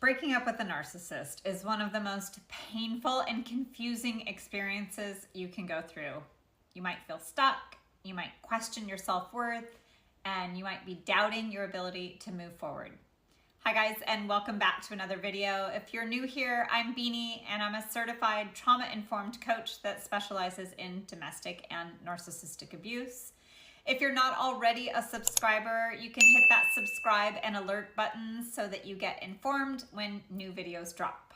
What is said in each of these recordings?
Breaking up with a narcissist is one of the most painful and confusing experiences you can go through. You might feel stuck, you might question your self-worth, and you might be doubting your ability to move forward. Hi guys, and welcome back to another video. If you're new here, I'm Beany, and I'm a certified trauma-informed coach that specializes in domestic and narcissistic abuse. If you're not already a subscriber, you can hit that subscribe and alert buttons so that you get informed when new videos drop.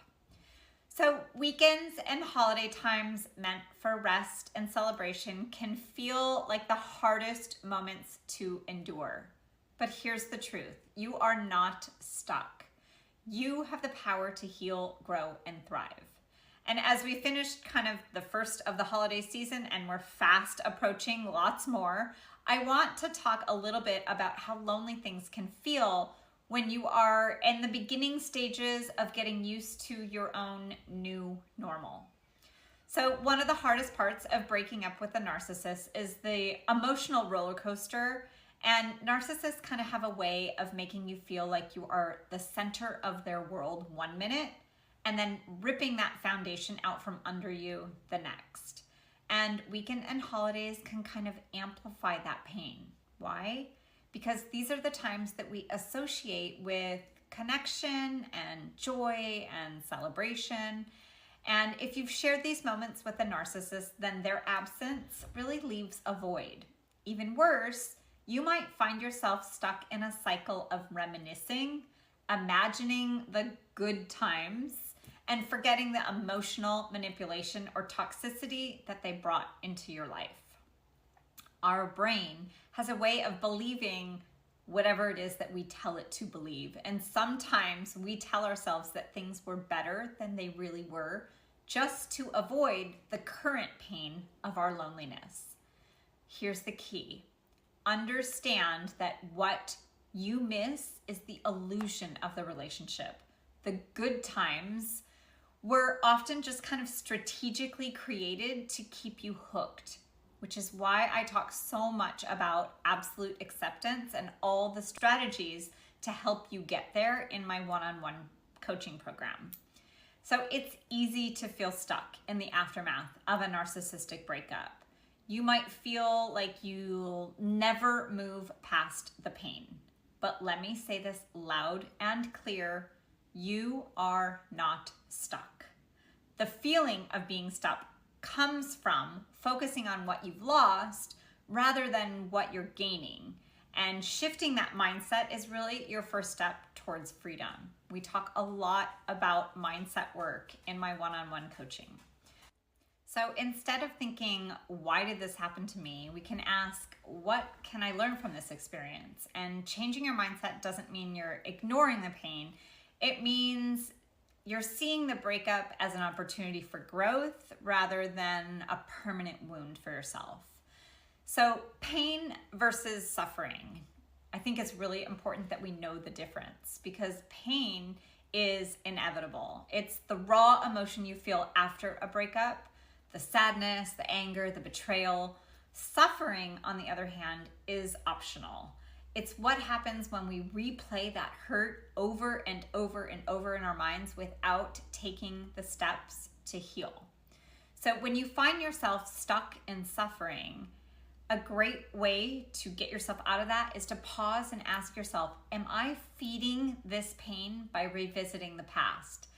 So weekends and holiday times meant for rest and celebration can feel like the hardest moments to endure. But here's the truth. You are not stuck. You have the power to heal, grow, and thrive. And as we finished kind of the first of the holiday season and we're fast approaching lots more, I want to talk a little bit about how lonely things can feel when you are in the beginning stages of getting used to your own new normal. So one of the hardest parts of breaking up with a narcissist is the emotional roller coaster, and narcissists kind of have a way of making you feel like you are the center of their world one minute and then ripping that foundation out from under you the next. And weekend and holidays can kind of amplify that pain. Why? Because these are the times that we associate with connection and joy and celebration. And if you've shared these moments with a narcissist, then their absence really leaves a void. Even worse, you might find yourself stuck in a cycle of reminiscing, imagining the good times, and forgetting the emotional manipulation or toxicity that they brought into your life. Our brain has a way of believing whatever it is that we tell it to believe. And sometimes we tell ourselves that things were better than they really were just to avoid the current pain of our loneliness. Here's the key. Understand that what you miss is the illusion of the relationship. The good times were often just kind of strategically created to keep you hooked, which is why I talk so much about absolute acceptance and all the strategies to help you get there in my one-on-one coaching program. So it's easy to feel stuck in the aftermath of a narcissistic breakup. You might feel like you'll never move past the pain. But let me say this loud and clear. You are not stuck. The feeling of being stuck comes from focusing on what you've lost rather than what you're gaining. And shifting that mindset is really your first step towards freedom. We talk a lot about mindset work in my one-on-one coaching. So instead of thinking, why did this happen to me? We can ask, what can I learn from this experience? And changing your mindset doesn't mean you're ignoring the pain. It means you're seeing the breakup as an opportunity for growth rather than a permanent wound for yourself. So pain versus suffering. I think it's really important that we know the difference because pain is inevitable. It's the raw emotion you feel after a breakup, the sadness, the anger, the betrayal. Suffering, on the other hand, is optional. It's what happens when we replay that hurt over and over and over in our minds without taking the steps to heal. So when you find yourself stuck in suffering, a great way to get yourself out of that is to pause and ask yourself, am I feeding this pain by revisiting the past?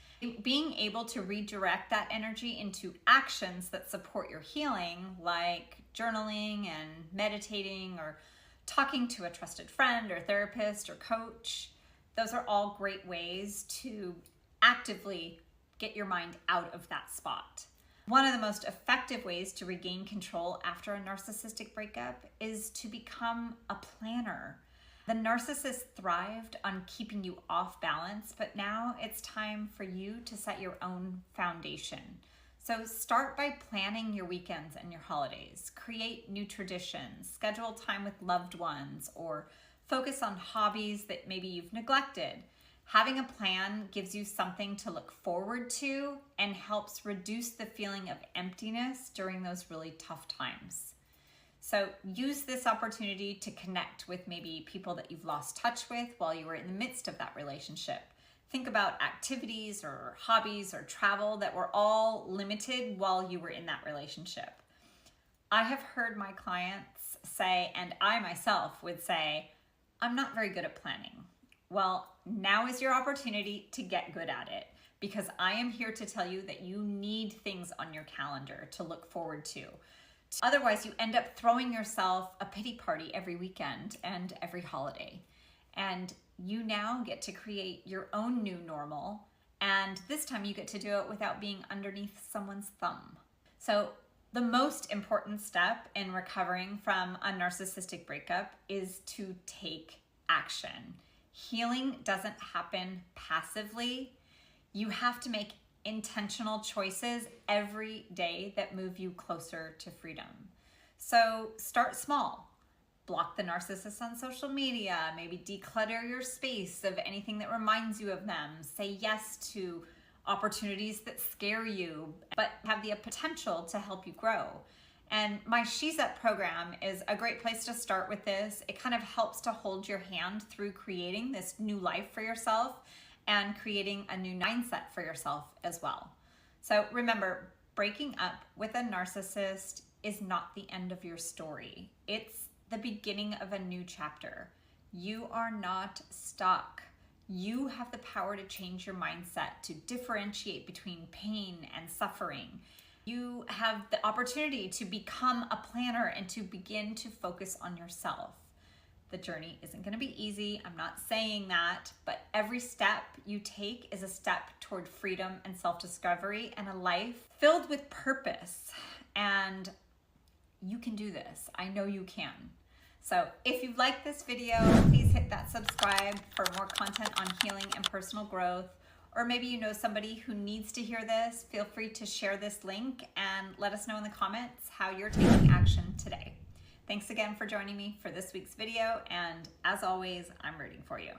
Being able to redirect that energy into actions that support your healing, like journaling and meditating or talking to a trusted friend or therapist or coach, those are all great ways to actively get your mind out of that spot. One of the most effective ways to regain control after a narcissistic breakup is to become a planner. The narcissist thrived on keeping you off balance, but now it's time for you to set your own foundation. So start by planning your weekends and your holidays. Create new traditions, schedule time with loved ones, or focus on hobbies that maybe you've neglected. Having a plan gives you something to look forward to and helps reduce the feeling of emptiness during those really tough times. So use this opportunity to connect with maybe people that you've lost touch with while you were in the midst of that relationship. Think about activities or hobbies or travel that were all limited while you were in that relationship. I have heard my clients say, and I myself would say, I'm not very good at planning. Well, now is your opportunity to get good at it, because I am here to tell you that you need things on your calendar to look forward to. Otherwise, you end up throwing yourself a pity party every weekend and every holiday. And you now get to create your own new normal. And this time you get to do it without being underneath someone's thumb. So the most important step in recovering from a narcissistic breakup is to take action. Healing doesn't happen passively. You have to make intentional choices every day that move you closer to freedom. So start small. Block the narcissist on social media, maybe declutter your space of anything that reminds you of them. Say yes to opportunities that scare you, but have the potential to help you grow. And my She's Up program is a great place to start with this. It kind of helps to hold your hand through creating this new life for yourself and creating a new mindset for yourself as well. So remember, breaking up with a narcissist is not the end of your story. It's the beginning of a new chapter. You are not stuck. You have the power to change your mindset, to differentiate between pain and suffering. You have the opportunity to become a planner and to begin to focus on yourself. The journey isn't going to be easy. I'm not saying that, but every step you take is a step toward freedom and self-discovery and a life filled with purpose. And you can do this. I know you can. So if you like this video, please hit that subscribe for more content on healing and personal growth. Or maybe you know somebody who needs to hear this. Feel free to share this link and let us know in the comments how you're taking action today. Thanks again for joining me for this week's video, and as always, I'm rooting for you.